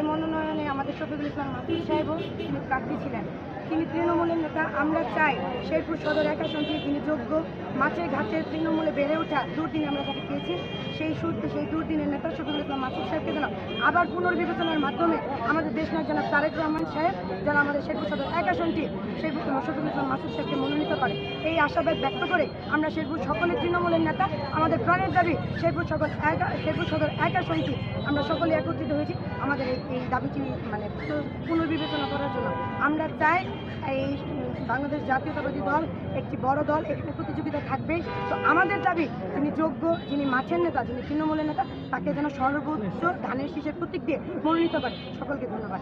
সেই মনোনয়নে আমাদের শফিকুল ইসলাম মাসুদ সাহেবও তিনি প্রার্থী ছিলেন। তিনি তৃণমূলের নেতা। আমরা চাই শেরপুর সদর এক আসন থেকে তিনি যোগ্য, মাছের ঘাটে তৃণমূলে বেড়ে ওঠা দুর্দিন আমরা তাকে পেয়েছি, সেই দুর্দিনের নেতা শফিকুল ইসলাম মাসুদ সাহেবকে যেন আবার পুনর্বিবেচনার মাধ্যমে আমাদের দেশনায়ক জনাব তারেক রহমান সাহেব যেন আমাদের শেরপুর সদর এক আসনটি শফিকুল ইসলাম মাসুদ সাহেবকে মনোনীত করে, এই আশাবাদ ব্যক্ত করে আমরা শেরপুর সকলের তৃণমূলের নেতা আমাদের প্রাণের দাবি শেরপুর সদর এক আসনটি আমরা সকলে একত্রিত হয়েছি আমাদের এই দাবিটি মানে পুনর্বিবেচনা করার জন্য। আমরা চাই এই বাংলাদেশ জাতীয়তাবাদী দল একটি বড় দল, এখানে প্রতিযোগিতা থাকবে। তো আমাদের দাবি যিনি যোগ্য, যিনি মাঠের নেতা, যিনি তৃণমূলের নেতা, তাকে যেন সর্বোচ্চ ধানের শীষের প্রতীক দিয়ে মনোনীত করে। সকলকে ধন্যবাদ।